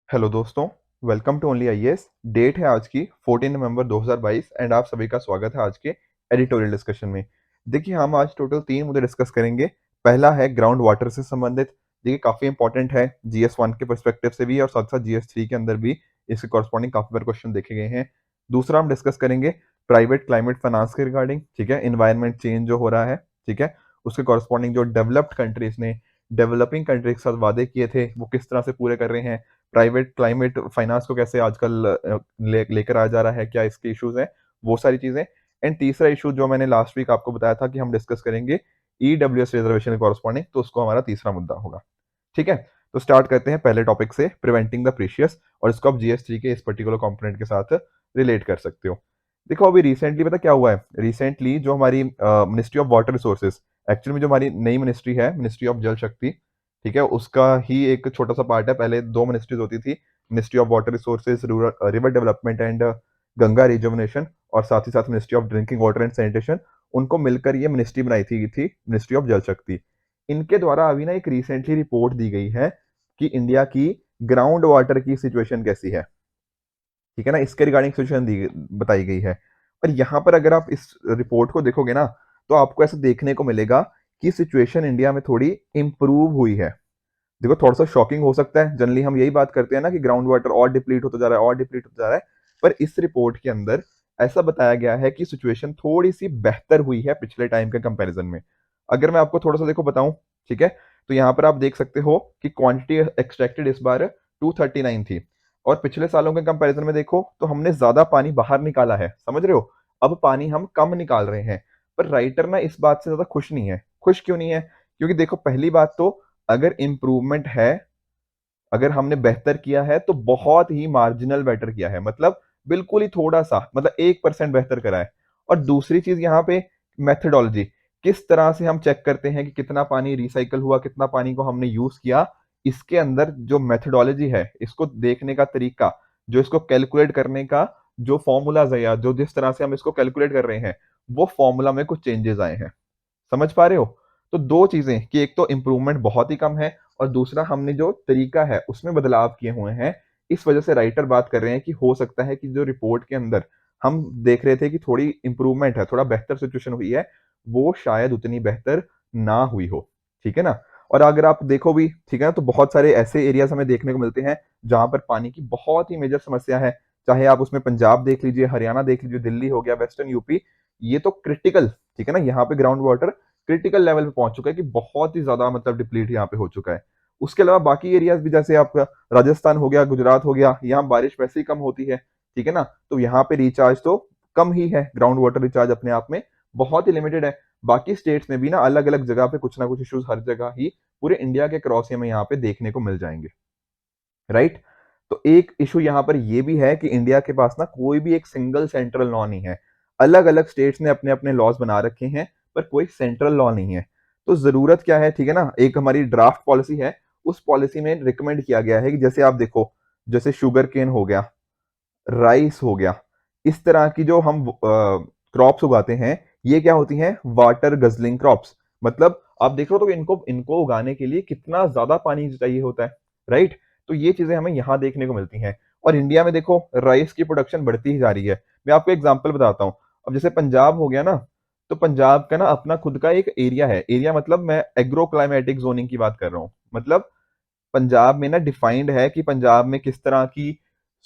Hello दोस्तों, welcome to only IAS. Date है आज की 14 नवंबर 2022 एंड आप सभी का स्वागत है आज के एडिटोरियल डिस्कशन में। देखिए, हम आज टोटल 3 मुद्दे डिस्कस करेंगे। पहला है ग्राउंड वाटर से संबंधित। देखिए, काफ़ी इंपॉर्टेंट है जीएस 1 के पर्सपेक्टिव से भी और साथ साथ जीएस 3 के अंदर भी इसके कॉरस्पॉन्डिंग काफ़ी बार क्वेश्चन देखे गए हैं। दूसरा हम डिस्कस करेंगे प्राइवेट क्लाइमेट फाइनेंस के रिगार्डिंग, ठीक है, इन्वायरमेंट चेंज जो हो रहा है, ठीक है, उसके कॉरस्पॉन्डिंग जो डेवलप्ड कंट्रीज ने डेवलपिंग कंट्रीज के साथ वादे किए थे वो किस तरह से पूरे कर रहे हैं। प्राइवेट क्लाइमेट फाइनेंस को कैसे आजकल लेकर आ जा रहा है, क्या इसके इश्यूज हैं, वो सारी चीजें। एंड तीसरा इशू जो मैंने लास्ट वीक आपको बताया था कि हम डिस्कस करेंगे ईडब्ल्यूएस रिजर्वेशन के कॉरस्पॉन्डिंग, तो उसको हमारा तीसरा मुद्दा होगा। ठीक है, तो स्टार्ट करते हैं पहले टॉपिक से, प्रिवेंटिंग द प्रीशियस, और इसको आप जीएस 3 के इस पर्टिकुलर कंपोनेंट के साथ रिलेट कर सकते हो। देखो, अभी रिसेंटली पता क्या हुआ है। रिसेंटली जो हमारी ministry of water resources, actually में जो हमारी नई मिनिस्ट्री है, मिनिस्ट्री ऑफ जल शक्ति, ठीक है, उसका ही एक छोटा सा पार्ट है। पहले 2 मिनिस्ट्रीज होती थी, ministry of water resources, rural river development and Ganga rejuvenation, और साथ ही साथ ministry of drinking water and sanitation. उनको मिलकर ये मिनिस्ट्री बनाई थी मिनिस्ट्री ऑफ जल शक्ति। इनके द्वारा अभी ना एक रिसेंटली रिपोर्ट दी गई है कि इंडिया की ग्राउंड वाटर की सिचुएशन कैसी है, ठीक है ना, इसके रिगार्डिंग सिचुएशन दी बताई गई है। और यहाँ पर अगर आप इस रिपोर्ट को देखोगे ना, तो आपको ऐसा देखने को मिलेगा कि सिचुएशन इंडिया में थोड़ी इंप्रूव हुई है। देखो, थोड़ा सा शॉकिंग हो सकता है, जनरली हम यही बात करते हैं ना कि ग्राउंड वाटर और डिप्लीट होता जा रहा है और डिप्लीट होता जा रहा है, पर इस रिपोर्ट के अंदर ऐसा बताया गया है कि सिचुएशन थोड़ी सी बेहतर हुई है पिछले टाइम के कंपैरिजन में। अगर मैं आपको थोड़ा सा देखो बताऊं, ठीक है, तो यहाँ पर आप देख सकते हो कि क्वांटिटी एक्सट्रैक्टेड इस बार 239 थी, और पिछले सालों के कंपैरिजन में देखो तो हमने ज्यादा पानी बाहर निकाला है, समझ रहे हो, अब पानी हम कम निकाल रहे हैं। पर राइटर ना इस बात से ज्यादा खुश नहीं है। खुश क्यों नहीं है? क्योंकि देखो, पहली बात तो, अगर इम्प्रूवमेंट है, अगर हमने बेहतर किया है तो बहुत ही मार्जिनल बेटर किया है, मतलब बिल्कुल ही थोड़ा सा, मतलब 1% बेहतर करा है। और दूसरी चीज यहाँ पे मेथडोलॉजी, किस तरह से हम चेक करते हैं कि कितना पानी रिसाइकल हुआ, कितना पानी को हमने यूज किया, इसके अंदर जो मेथडोलॉजी है, इसको देखने का तरीका, जो इसको कैलकुलेट करने का जो फॉर्मूलाज है, या जो जिस तरह से हम इसको कैलकुलेट कर रहे हैं, वो फॉर्मूला में कुछ चेंजेस आए हैं। समझ पा रहे हो? तो दो चीजें कि एक तो इम्प्रूवमेंट बहुत ही कम है, और दूसरा हमने जो तरीका है उसमें बदलाव किए हुए हैं। इस वजह से राइटर बात कर रहे हैं कि हो सकता है कि जो रिपोर्ट के अंदर हम देख रहे थे कि थोड़ी इंप्रूवमेंट है, थोड़ा बेहतर सिचुएशन हुई है, वो शायद उतनी बेहतर ना हुई हो। ठीक है ना? और अगर आप देखो भी, ठीक है ना, तो बहुत सारे ऐसे एरियाज हमें देखने को मिलते हैं जहां पर पानी की बहुत ही मेजर समस्या है। चाहे आप उसमें पंजाब देख लीजिए, हरियाणा देख लीजिए, दिल्ली हो गया, वेस्टर्न यूपी, ये तो क्रिटिकल, ठीक है ना, यहाँ पे ग्राउंड वाटर क्रिटिकल लेवल पे पहुंच चुका है कि बहुत ही ज्यादा मतलब डिप्लीट यहाँ पे हो चुका है। उसके अलावा बाकी एरियाज भी, जैसे आपका राजस्थान हो गया, गुजरात हो गया, यहाँ बारिश वैसे ही कम होती है, ठीक है ना, तो यहाँ पे रिचार्ज तो कम ही है, ग्राउंड वाटर रिचार्ज अपने आप में बहुत ही लिमिटेड है। बाकी स्टेट्स में भी ना अलग अलग जगह पे कुछ ना कुछ इश्यूज हर जगह ही पूरे इंडिया के क्रॉस में यहाँ पे देखने को मिल जाएंगे, राइट। तो एक इशू यहाँ पर ये भी है कि इंडिया के पास ना कोई भी एक सिंगल सेंट्रल लॉ नहीं है। अलग अलग स्टेट्स ने अपने अपने लॉज बना रखे हैं, पर कोई सेंट्रल लॉ नहीं है। तो जरूरत क्या है, ठीक है ना, एक हमारी ड्राफ्ट पॉलिसी है, उस पॉलिसी में रिकमेंड किया गया है कि जैसे आप देखो, जैसे शुगर केन हो गया, राइस हो गया, इस तरह की जो हम क्रॉप्स उगाते हैं, ये क्या होती हैं? Water guzzling crops. मतलब आप देख रहे हो तो इनको इनको उगाने के लिए कितना ज्यादा पानी चाहिए होता है, राइट। तो ये चीजें हमें यहाँ देखने को मिलती हैं। और इंडिया में देखो, राइस की प्रोडक्शन बढ़ती ही जा रही है। मैं आपको एग्जांपल बताता हूँ। अब जैसे पंजाब हो गया ना, तो पंजाब का ना अपना खुद का एक एरिया है। एरिया मतलब मैं एग्रो क्लाइमेटिक जोनिंग की बात कर रहा हूँ। मतलब पंजाब में ना डिफाइंड है कि पंजाब में किस तरह की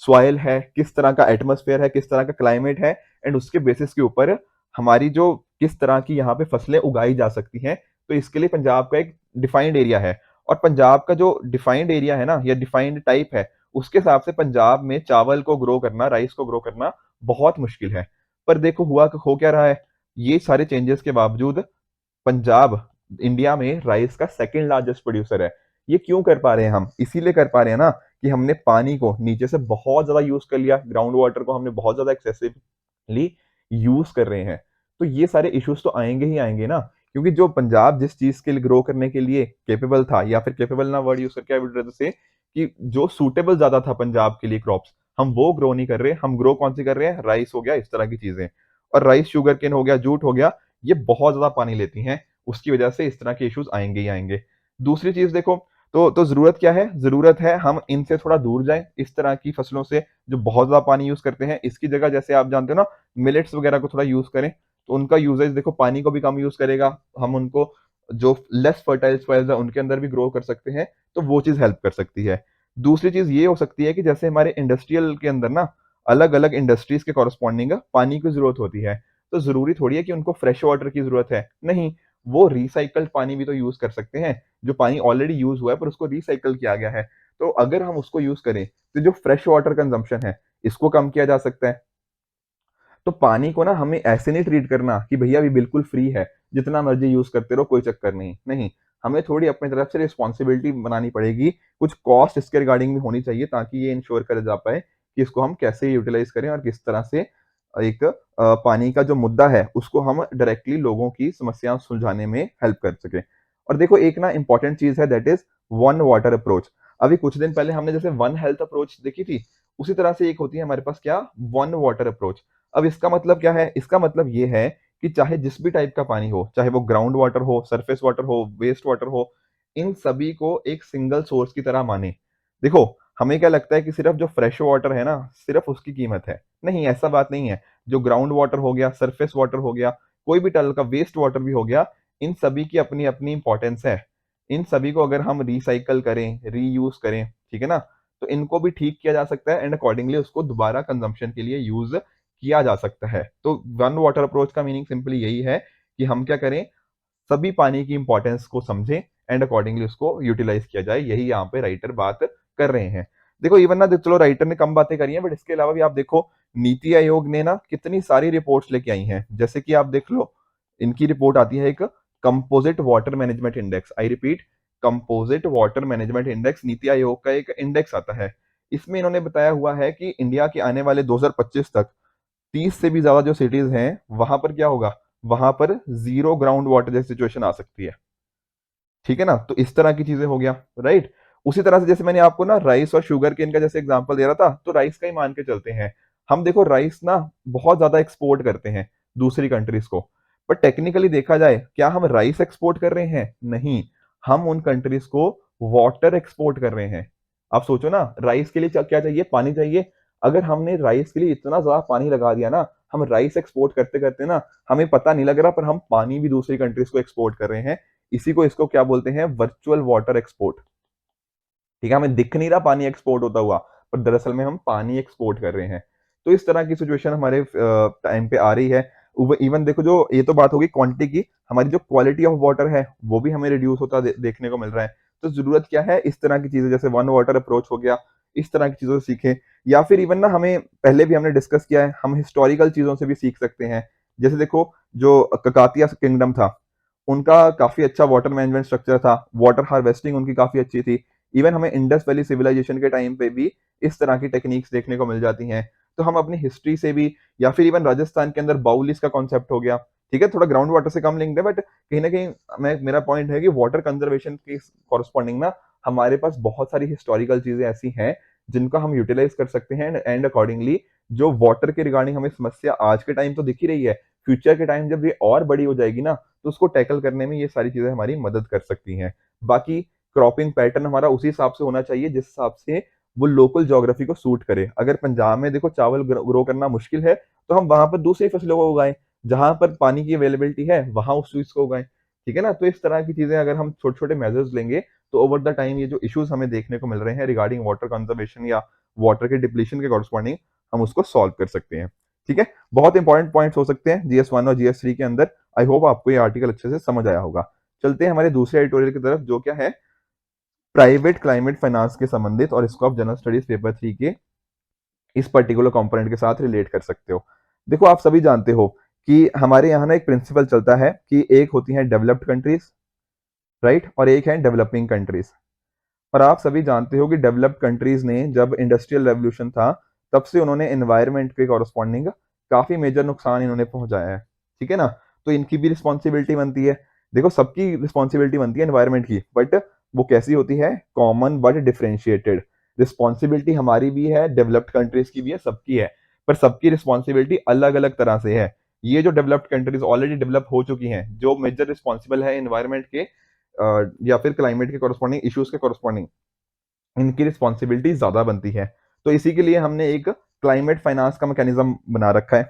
सॉइल है, किस तरह का एटमॉस्फेयर है, किस तरह का क्लाइमेट है, एंड उसके बेसिस के ऊपर हमारी जो किस तरह की यहाँ पे फसलें उगाई जा सकती हैं। तो इसके लिए पंजाब का एक डिफाइंड एरिया है। और पंजाब का जो डिफाइंड एरिया है ना, या डिफाइंड टाइप है, उसके हिसाब से पंजाब में चावल को ग्रो करना, राइस को ग्रो करना बहुत मुश्किल है। पर देखो हुआ हो क्या रहा है, ये सारे चेंजेस के बावजूद पंजाब इंडिया में राइस का सेकंड लार्जेस्ट प्रोड्यूसर है। ये क्यों कर पा रहे हैं हम? इसीलिए कर पा रहे हैं ना कि हमने पानी को नीचे से बहुत ज्यादा यूज कर लिया, ग्राउंड वाटर को हमने बहुत ज्यादा एक्सेसिवली यूज कर रहे हैं। तो ये सारे इश्यूज तो आएंगे ही आएंगे ना, क्योंकि जो पंजाब जिस चीज के लिए ग्रो करने के लिए केपेबल था, या फिर केपेबल ना वर्ड यूज करके आई वुड से कि जो सूटेबल ज्यादा था पंजाब के लिए क्रॉप्स, हम वो ग्रो नहीं कर रहे। हम ग्रो कौन सी कर रहे हैं? राइस हो गया, इस तरह की चीजें। और राइस, शुगर केन हो गया, जूट हो गया, ये बहुत ज्यादा पानी लेती हैं। उसकी वजह से इस तरह के इश्यूज आएंगे ही आएंगे। दूसरी चीज देखो, तो ज़रूरत क्या है? ज़रूरत है हम इनसे थोड़ा दूर जाएँ, इस तरह की फसलों से जो बहुत ज़्यादा पानी यूज़ करते हैं। इसकी जगह जैसे आप जानते हो ना, मिलेट्स वगैरह को थोड़ा यूज़ करें, तो उनका यूसेज देखो पानी को भी कम यूज़ करेगा। हम उनको जो लेस फर्टाइल सॉइल्स है उनके अंदर भी ग्रो कर सकते हैं, तो वो चीज़ हेल्प कर सकती है। दूसरी चीज़ ये हो सकती है कि जैसे हमारे इंडस्ट्रियल के अंदर ना अलग-अलग इंडस्ट्रीज़ के कॉरेस्पॉन्डिंग पानी की ज़रूरत होती है, तो ज़रूरी थोड़ी है कि उनको फ्रेश वाटर की ज़रूरत है। नहीं, वो रिसाइक्ल्ड पानी भी तो यूज़ कर सकते हैं। जो पानी ऑलरेडी यूज़ हुआ है पर उसको रिसाइकल किया गया है। तो अगर हम उसको यूज़ करें, तो जो फ्रेश वाटर कंज़म्पशन है, इसको कम किया जा सकता है। तो पानी को ना हमें ऐसे नहीं ट्रीट करना कि भैया अभी बिल्कुल फ्री है, जितना मर्ज़ी यूज़ करते रहो, कोई चक्कर नहीं। नहीं, हमें थोड़ी अपनी तरफ से रिस्पॉन्सिबिलिटी बनानी पड़ेगी, कुछ कॉस्ट इसके रिगार्डिंग भी होनी चाहिए ताकि ये इंश्योर करा जा पाए कि इसको हम कैसे यूटिलाइज़ करें और किस तरह से एक पानी का जो मुद्दा है, उसको हम डायरेक्टली लोगों की समस्याएँ सुलझाने में हेल्प कर सकें। और देखो एक ना इम्पोर्टेंट चीज़ है that is one water approach. अभी कुछ दिन पहले हमने जैसे वन हेल्थ अप्रोच देखी थी, उसी तरह से एक होती है हमारे पास क्या? One water approach. अब इसका मतलब क्या है? इसका मतलब ये है कि चाहे जिस भी टाइप का पानी हो, चाहे वो ग्राउंड वाटर हो, सरफेस वाटर हो, वेस्ट वाटर हो, इन सभी को एक सिंगल सोर्स की तरह मानें। देखो, हमें क्या लगता है कि सिर्फ़ जो फ्रेश वाटर है ना, सिर्फ़ उसकी कीमत है। नहीं, ऐसा बात नहीं है। जो ग्राउंड वाटर हो गया, सरफेस वाटर हो गया, कोई भी तरह का वेस्ट वाटर भी हो गया, इन सभी की अपनी-अपनी इम्पोर्टेंस है। इन सभी को अगर हम रिसाइकिल करें, रीयूज़ करें, ठीक है ना? तो इनको भी ठीक किया जा सकता है एंड अकॉर्डिंगली उसको दोबारा कंज़म्पशन के लिए यूज़ किया जा सकता है। तो वन वाटर अप्रोच का मीनिंग सिंपली यही है कि हम क्या करें, सभी पानी की इंपॉर्टेंस को समझें एंड अकॉर्डिंगली उसको यूटिलाइज़ किया जाए, यही यहाँ पे राइटर बात कर रहे हैं। देखो इवन ना चलो राइटर ने कम बातें करी हैं बट इसके अलावा भी आप देखो नीति आयोग ने ना कितनी सारी रिपोर्ट्स लेके आई हैं। जैसे कि आप देख लो, इनकी रिपोर्ट आती है एक composite water management index, I repeat composite water management index, NITI Aayog का एक इंडेक्स आता है। इसमें इन्होंने बताया हुआ है कि इंडिया के आने वाले 2025 तक 30 से भी ज़्यादा जो सिटीज़ हैं, वहाँ पर क्या होगा? वहाँ पर ज़ीरो ग्राउंड वाटर जैसी सिचुएशन आ सकती है। ठीक है ना? तो इस तरह की चीज़ें हो गया, राइट? उसी तरह से जैसे मैंने आपको ना राइस और शुगर केन का जैसे एग्ज़ाम्पल दे रहा था, तो राइस का ही मान के चलते हैं। हम देखो राइस ना बहुत ज़्यादा एक्सपोर्ट करते हैं दूसरी कंट्रीज़ को। बट टेक्निकली देखा जाए, क्या हम राइस एक्सपोर्ट कर रहे हैं? नहीं, हम उन कंट्रीज़ को वाटर एक्सपोर्ट कर रहे हैं। आप सोचो ना, राइस के लिए क्या चाहिए? पानी चाहिए। अगर हमने राइस के लिए इतना ज़्यादा पानी लगा दिया ना, हम राइस एक्सपोर्ट करते-करते ना, हमें पता नहीं लग रहा पर हम पानी भी दूसरी कंट्रीज़ को एक्सपोर्ट कर रहे हैं। इसी को इसको क्या बोलते हैं? Virtual water export. ठीक है, हमें दिख नहीं रहा पानी एक्सपोर्ट होता हुआ, पर दरअसल में हम पानी एक्सपोर्ट कर रहे हैं। तो इस तरह की सिचुएशन हमारे टाइम पे आ रही है। इवन देखो, जो ये तो बात होगी क्वांटिटी की, हमारी जो क्वालिटी ऑफ वाटर है, वो भी हमें रिड्यूस होता देखने को मिल रहा है। तो ज़रूरत क्या है? इस तरह की चीज़ें जैसे वन वाटर अप्रोच हो गया, इस तरह की चीज़ों से सीखें। या फिर इवन ना हमें पहले भी हमने डिस्कस किया है, हम हिस्टोरिकल चीज़ों से भी सीख सकते हैं। जैसे देखो, जो ककातिया किंगडम था, उनका काफ़ी अच्छा वाटर मैनेजमेंट स्ट्रक्चर था, वाटर हार्वेस्टिंग उनकी काफ़ी अच्छी थी। इवन हमें इंडस वैली सिविलाइजेशन के टाइम पे भी इस तरह की टेक्निक्स देखने को मिल जाती हैं। तो हम अपनी हिस्ट्री से भी, या फिर इवन राजस्थान के अंदर बाउलिस का कॉन्सेप्ट हो गया, ठीक है? थोड़ा ग्राउंड वाटर से कम लिंक्ड है बट कहीं न कहीं मैं मेरा पॉइंट है कि वाटर कंज़र्वेशन के कॉरेस्पॉन्डिंग ना हमारे पास बहुत सारी हिस्टोरिकल चीज़ें ऐसी हैं, जिनको हम यूटिलाइज़ कर सकते हैं एंड अकॉर्डिंगली जो वाटर के रिगार्डिंग हमें समस्या आज के टाइम तो दिख ही रही है, फ्यूचर के टाइम जब ये और बड़ी हो जाएगी ना, तो उसको टैकल करने में ये सारी चीज़ें हमारी मदद कर सकती हैं। बाकी क्रॉपिंग पैटर्न हमारा उसी हिसाब से होना चाहिए जिस हिसाब से वो लोकल ज्योग्राफी को सूट करे। अगर पंजाब में देखो चावल ग्रो करना मुश्किल है, तो हम वहाँ पर दूसरी फसलों को उगाएँ। जहाँ पर पानी की अवेलेबिलिटी है, वहाँ उस चीज़ को उगाएँ। ठीक है ना? तो इस तरह की चीज़ें अगर हम छोटे-छोटे मेजर्स लेंगे, तो ओवर द टाइम ये जो इश्यूज़ हमें देखने को मिल रहे हैं रिगार्डिंग वाटर कंजर्वेशन या वाटर के डिप्लीशन के कॉरेस्पॉन्डिंग, हम उसको सॉल्व कर सकते हैं। ठीक है? बहुत इंपॉर्टेंट पॉइंट्स हो सकते हैं जीएस 1 और जीएस 3 के अंदर। आई होप आपको ये आर्टिकल अच्छे से समझ आया होगा। चलते हैं हमारे दूसरे एडिटोरियल की तरफ, जो क्या है, प्राइवेट क्लाइमेट फाइनेंस के संबंधित, और इसको आप जनरल स्टडीज पेपर 3 के इस पर्टिकुलर कंपोनेंट के साथ रिलेट कर सकते हो। देखो आप सभी जानते हो कि हमारे यहाँ ना एक प्रिंसिपल चलता है कि एक होती है डेवलप्ड कंट्रीज, राइट, और एक है डेवलपिंग कंट्रीज। और आप सभी जानते हो कि डेवलप्ड कंट्रीज ने जब इंडस्ट्रियल रेवोल्यूशन था, तब से उन्होंने एनवायरनमेंट के कॉरस्पॉन्डिंग काफी मेजर नुकसान इन्होंने पहुंचाया है। ठीक है ना? तो इनकी भी रिस्पॉन्सिबिलिटी बनती है। देखो सबकी रिस्पॉन्सिबिलिटी बनती है एनवायरनमेंट की, बट वो कैसी होती है? Common but differentiated. रिस्पॉन्सिबिलिटी हमारी भी है, डेवलप्ड कंट्रीज की भी है, सबकी है, पर सबकी रिस्पॉन्सिबिलिटी अलग अलग तरह से है। ये जो डेवलप्ड कंट्रीज ऑलरेडी डेवलप हो चुकी हैं, जो मेजर रिस्पॉन्सिबल है एनवायरनमेंट के, या फिर क्लाइमेट के कॉरस्पॉन्डिंग इश्यूज के कॉरस्पॉन्डिंग इनकी रिस्पॉन्सिबिलिटी ज्यादा बनती है। तो इसी के लिए हमने एक क्लाइमेट फाइनेंस का मैकेनिज्म बना रखा है,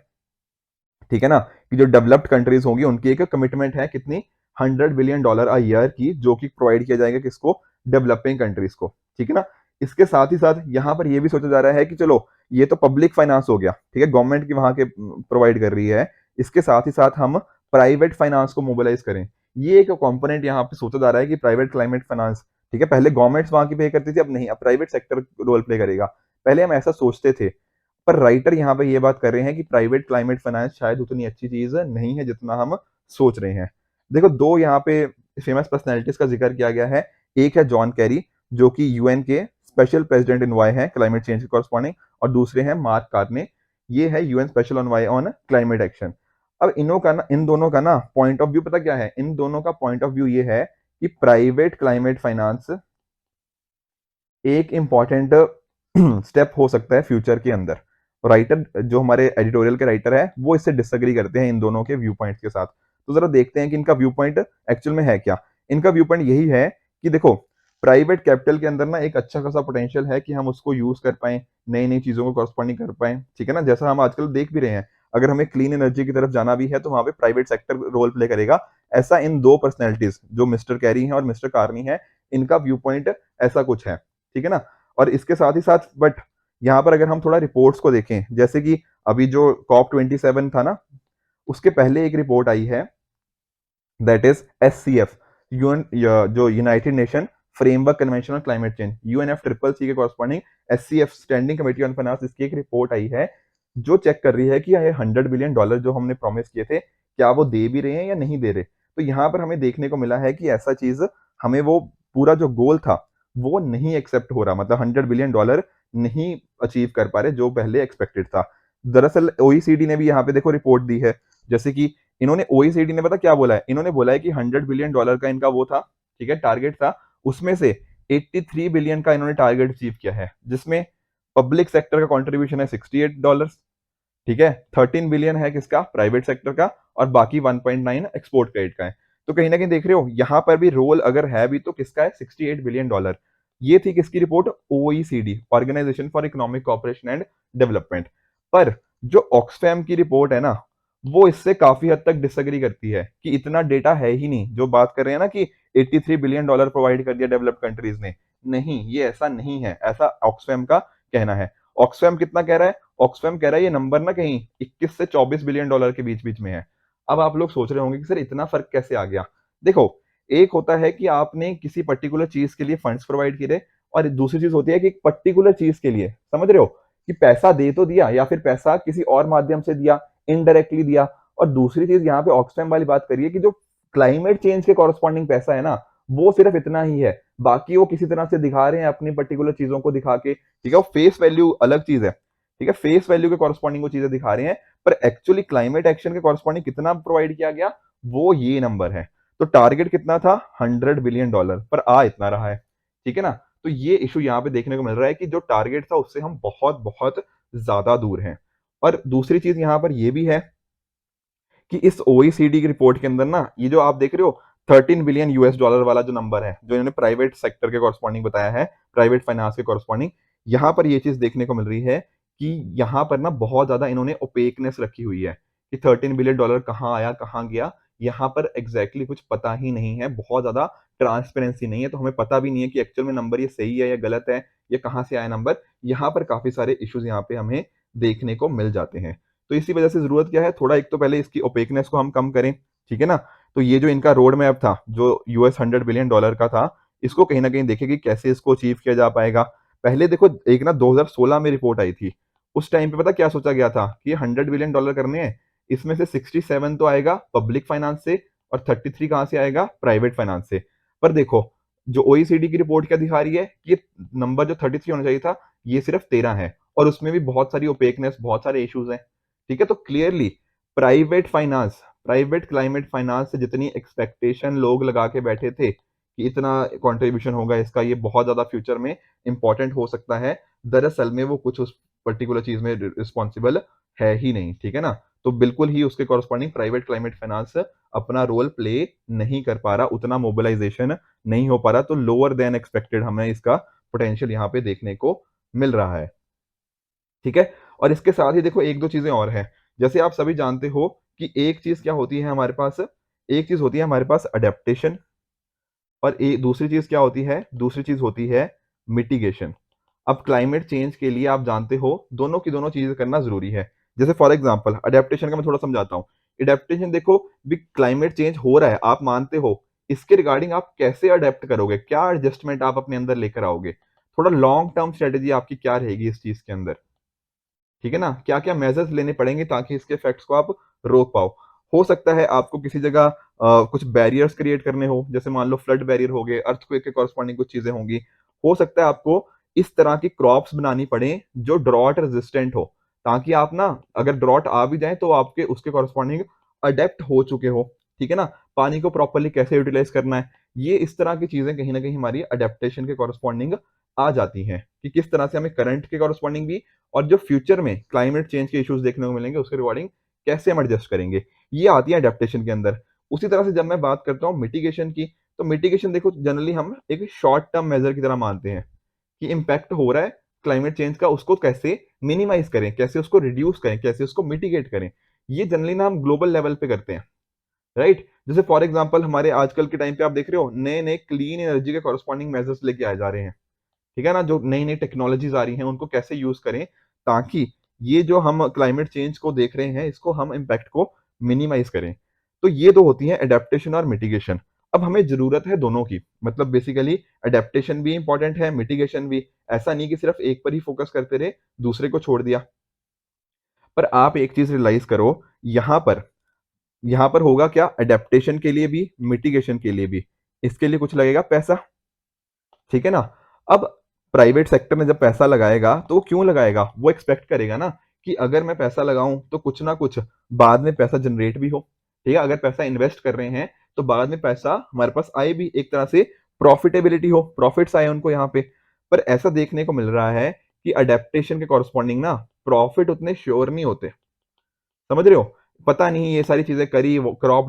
ठीक है ना, कि जो डेवलप्ड कंट्रीज होंगी उनकी एक कमिटमेंट है कितनी, $100 बिलियन अ ईयर की, जो कि प्रोवाइड किया जाएगा किसको, डेवलपिंग कंट्रीज को, ठीक है ना। इसके साथ ही साथ यहाँ पर यह भी सोचा जा रहा है कि चलो ये तो पब्लिक फाइनेंस हो गया, ठीक है, गवर्नमेंट की वहां के प्रोवाइड कर रही है, इसके साथ ही साथ हम प्राइवेट फाइनेंस को मोबिलाइज करें। ये एक कंपोनेंट यहाँ पे सोचा जा रहा है कि प्राइवेट क्लाइमेट फाइनेंस, ठीक है, पहले गवर्नमेंट वहां की पे करती थी, अब नहीं, अब प्राइवेट सेक्टर रोल प्ले करेगा। पहले हम ऐसा सोचते थे, पर राइटर यहाँ पे ये बात कर रहे हैं कि प्राइवेट क्लाइमेट फाइनेंस शायद उतनी अच्छी चीज नहीं है जितना हम सोच रहे हैं। देखो दो यहाँ पे फेमस पर्सनैलिटीज का जिक्र किया गया है। एक है जॉन कैरी, जो कि यूएन के स्पेशल प्रेसिडेंट इन वाई है क्लाइमेट चेंज के कॉरस्पॉन्डिंग, और दूसरे हैं मार्क कार्ने, ये है UN special envoy on climate action. अब इन दोनों का ना पॉइंट ऑफ व्यू पता क्या है, इन दोनों का पॉइंट ऑफ व्यू ये है कि प्राइवेट क्लाइमेट फाइनेंस एक इंपॉर्टेंट स्टेप हो सकता है फ्यूचर के अंदर। राइटर जो हमारे एडिटोरियल के राइटर है वो इससे डिसएग्री करते हैं इन दोनों के व्यू पॉइंट्स के साथ। तो जरा देखते हैं कि इनका व्यू पॉइंट एक्चुअल में है क्या। इनका व्यू पॉइंट यही है कि देखो प्राइवेट कैपिटल के अंदर ना एक अच्छा खासा पोटेंशियल है कि हम उसको यूज कर पाए, नई नई चीजों को कॉरस्पॉन्डिंग कर पाए, ठीक है ना, जैसा हम आजकल देख भी रहे हैं। अगर हमें क्लीन एनर्जी की तरफ जाना भी है तो वहां पे प्राइवेट सेक्टर रोल प्ले करेगा। ऐसा इन दो पर्सनैलिटीज जो मिस्टर कैरी है और मिस्टर कार्नी है, इनका व्यू पॉइंट ऐसा कुछ है, ठीक है ना। और इसके साथ ही साथ बट यहाँ पर अगर हम थोड़ा रिपोर्ट्स को देखें, जैसे कि अभी जो COP27 था ना, उसके पहले एक रिपोर्ट आई है, दैट इज SCF, यूएन, जो United nation framework convention on climate change, UNFCCC के corresponding SCF standing committee on finance, इसकी एक रिपोर्ट आई है जो चेक कर रही है कि ये $100 बिलियन जो हमने प्रॉमिस किए थे, क्या वो दे भी रहे हैं या नहीं दे रहे। तो यहाँ पर हमें देखने को मिला है कि ऐसा चीज, हमें वो पूरा जो गोल था वो नहीं एक्सेप्ट हो रहा, मतलब $100 बिलियन नहीं अचीव कर पा रहे जो पहले एक्सपेक्टेड था। दरअसल OECD ने भी यहाँ पे देखो रिपोर्ट दी है, जैसे कि इन्होंने OECD ने पता क्या बोला है, इन्होंने बोला है कि $100 बिलियन का इनका वो था, ठीक है, टारगेट था, उसमें से 83 बिलियन का इन्होंने टारगेट अचीव किया है, जिसमें पब्लिक सेक्टर का कंट्रीब्यूशन है $68, ठीक है, 13 बिलियन है किसका, प्राइवेट सेक्टर का, और बाकी 1.9 एक्सपोर्ट क्रेडिट का है। तो कहीं ना कहीं देख रहे हो यहाँ पर भी रोल अगर है भी तो किसका है, $68 बिलियन। ये थी किसकी report, OECD, Organisation for Economic Cooperation and Development. पर जो ऑक्सफैम की रिपोर्ट है ना, वो इससे काफी हद तक डिसएग्री करती है कि इतना डेटा है ही नहीं, जो बात कर रहे हैं ना कि $83 बिलियन प्रोवाइड कर दिया डेवलप्ड कंट्रीज ने, नहीं, ये ऐसा नहीं है, ऐसा ऑक्सफैम का कहना है। ऑक्सफैम कितना कह रहा है, ऑक्सफैम कह रहा है ये नंबर ना कहीं 21 से $24 बिलियन के बीच बीच में है। अब आप लोग सोच रहे होंगे कि सर इतना फर्क कैसे आ गया। देखो, एक होता है कि आपने किसी पर्टिकुलर चीज के लिए फंड्स प्रोवाइड किए, और दूसरी चीज होती है कि एक पर्टिकुलर चीज के लिए, समझ रहे हो, कि पैसा दे तो दिया या फिर पैसा किसी और माध्यम से दिया, इनडायरेक्टली दिया। और दूसरी चीज यहाँ पे ऑक्सफैम वाली बात करिए कि जो क्लाइमेट चेंज के कॉरस्पॉन्डिंग पैसा है ना, वो सिर्फ इतना ही है, बाकी वो किसी तरह से दिखा रहे हैं अपनी पर्टिकुलर चीजों को दिखा के, ठीक है, वो फेस वैल्यू अलग चीज है, ठीक है, फेस वैल्यू के कॉरस्पॉन्डिंग वो चीजें दिखा रहे हैं, पर एक्चुअली क्लाइमेट एक्शन के कॉरस्पॉन्डिंग कितना प्रोवाइड किया गया, वो ये नंबर है। तो टारगेट कितना था, $100 बिलियन, पर आ इतना रहा है, ठीक है ना। तो ये इशू यहाँ पे देखने को मिल रहा है कि जो टारगेट था उससे हम बहुत बहुत ज्यादा दूर हैं। और दूसरी चीज यहाँ पर यह भी है कि इस OECD की रिपोर्ट के अंदर ना, ये जो आप देख रहे हो $13 बिलियन वाला जो नंबर है, जो इन्होंने प्राइवेट सेक्टर के कॉरस्पॉन्डिंग बताया है, प्राइवेट फाइनेंस के कॉरस्पॉन्डिंग, यहाँ पर ये चीज देखने को मिल रही है कि यहाँ पर ना बहुत ज्यादा इन्होंने ओपेकनेस रखी हुई है कि $13 बिलियन कहाँ आया कहाँ गया, यहाँ पर एग्जैक्टली कुछ पता ही नहीं है, बहुत ज्यादा ट्रांसपेरेंसी नहीं है, तो हमें पता भी नहीं है कि एक्चुअल में नंबर ये सही है या गलत है, या कहाँ से आया नंबर। यहाँ पर काफी सारे इश्यूज यहाँ पे हमें देखने को मिल जाते हैं। तो इसी वजह से जरूरत क्या है, थोड़ा एक तो पहले इसकी ओपेकनेस को हम कम करें, ठीक है ना। तो ये जो इनका रोड मैप था जो $100 बिलियन का था, इसको कहीं ना कहीं देखें कि कैसे इसको अचीव किया जा पाएगा। पहले देखो एक ना 2016 में रिपोर्ट आई थी, उस टाइम पे पता क्या सोचा गया था कि $100 बिलियन करने हैं, इसमें से 67 तो आएगा पब्लिक फाइनेंस से, और 33 कहाँ से आएगा, प्राइवेट फाइनेंस से। पर देखो जो OECD की रिपोर्ट क्या दिखा रही है कि नंबर जो 33 होना चाहिए था, ये सिर्फ 13 है, और उसमें भी बहुत सारी ओपेकनेस, बहुत सारे इश्यूज हैं, ठीक है। तो clearly private finance, private climate finance से जितनी एक्सपेक्टेशन लोग लगा के बैठे थे कि इतना कंट्रीब्यूशन होगा इसका, ये बहुत ज्यादा फ्यूचर में इंपॉर्टेंट हो सकता है, दरअसल में वो कुछ उस पर्टिकुलर चीज में रिस्पॉन्सिबल है ही नहीं, ठीक है ना। तो बिल्कुल ही उसके कॉरस्पॉन्डिंग प्राइवेट क्लाइमेट फाइनेंस अपना रोल प्ले नहीं कर पा रहा, उतना मोबिलाइजेशन नहीं हो पा रहा, तो लोअर देन एक्सपेक्टेड हमें इसका पोटेंशियल यहाँ पे देखने को मिल रहा है। ठीक है, और इसके साथ ही देखो एक दो चीजें और हैं। जैसे आप सभी जानते हो कि एक चीज क्या होती है हमारे पास, एक चीज होती है हमारे पास अडेप्टेशन, और एक दूसरी चीज क्या होती है, दूसरी चीज होती है मिटिगेशन। अब क्लाइमेट चेंज के लिए आप जानते हो दोनों की दोनों चीजें करना जरूरी है। जैसे फॉर एग्जांपल अडेप्टेशन का मैं थोड़ा समझाता हूँ। अडेप्टेशन देखो, भी क्लाइमेट चेंज हो रहा है, आप मानते हो, इसके रिगार्डिंग आप कैसे अडेप्ट करोगे, क्या एडजस्टमेंट आप अपने अंदर लेकर आओगे, थोड़ा लॉन्ग टर्म स्ट्रेटेजी आपकी क्या रहेगी इस चीज के अंदर। ठीक है ना, क्या क्या मेजर्स लेने पड़ेंगे ताकि इसके इफेक्ट्स को आप रोक पाओ। हो सकता है आपको किसी जगह कुछ बैरियर्स क्रिएट करने हो, जैसे मान लो फ्लड बैरियर हो गए, अर्थक्वेक के कॉरस्पॉन्डिंग कुछ चीजें होंगी। हो सकता है आपको इस तरह की क्रॉप्स बनानी पड़े जो ड्रॉट रेजिस्टेंट हो, ताकि आप ना, अगर ड्रॉट आ भी जाए तो आपके उसके कॉरस्पॉन्डिंग अडेप्ट हो चुके हो। ठीक है ना, पानी को प्रॉपरली कैसे यूटिलाइज करना है, ये इस तरह की चीजें कहीं ना कहीं हमारी अडेप्टेशन के कॉरस्पॉन्डिंग आ जाती हैं, कि किस तरह से हमें करंट के कॉरस्पॉन्डिंग भी, और जो फ्यूचर में क्लाइमेट चेंज के इश्यूज देखने को मिलेंगे उसके रिगार्डिंग कैसे हम एडजस्ट करेंगे, ये आती है अडेप्टेशन के अंदर। उसी तरह से जब मैं बात करता हूँ मिटिगेशन की, तो मिटिगेशन देखो जनरली हम एक शॉर्ट टर्म मेजर की तरह मानते हैं कि इम्पैक्ट हो रहा है क्लाइमेट चेंज का, उसको कैसे मिनिमाइज करें, कैसे उसको रिड्यूस करें, कैसे उसको मिटिगेट करें। ये जनरली ना हम ग्लोबल लेवल पे करते हैं, राइट। जैसे फॉर एग्जाम्पल हमारे आजकल के टाइम पे आप देख रहे हो नए नए क्लीन एनर्जी के कॉरस्पॉन्डिंग मेजर्स लेके आए जा रहे हैं। ठीक है ना, जो नई नई टेक्नोलॉजीज आ रही हैं उनको कैसे यूज करें, ताकि ये जो हम क्लाइमेट चेंज को देख रहे हैं इसको हम इम्पैक्ट को मिनिमाइज करें। तो ये दो होती हैं एडेप्टेशन और मिटिगेशन। अब हमें जरूरत है दोनों की, मतलब बेसिकली एडेप्टेशन भी इंपॉर्टेंट है, मिटिगेशन भी। ऐसा नहीं कि सिर्फ एक पर ही फोकस करते रहे, दूसरे को छोड़ दिया। पर आप एक चीज रियलाइज करो, यहां पर यहां पर होगा क्या, एडेप्टेशन के लिए भी मिटिगेशन के लिए भी इसके लिए कुछ लगेगा पैसा। ठीक है ना, अब प्राइवेट सेक्टर में जब पैसा लगाएगा तो वो क्यों लगाएगा, वो एक्सपेक्ट करेगा ना कि अगर मैं पैसा लगाऊं तो कुछ ना कुछ बाद में पैसा जनरेट भी हो। ठीक है, अगर पैसा इन्वेस्ट कर रहे हैं तो बाद में पैसा हमारे पास आए भी, एक तरह से प्रॉफिटेबिलिटी हो, प्रॉफिट्स आए उनको यहाँ पे। पर ऐसा देखने को मिल रहा है कि अडेप्टेशन के कॉरस्पॉन्डिंग ना प्रॉफिट उतने श्योर नहीं होते, समझ रहे हो। पता नहीं ये सारी चीजें करी, वो crop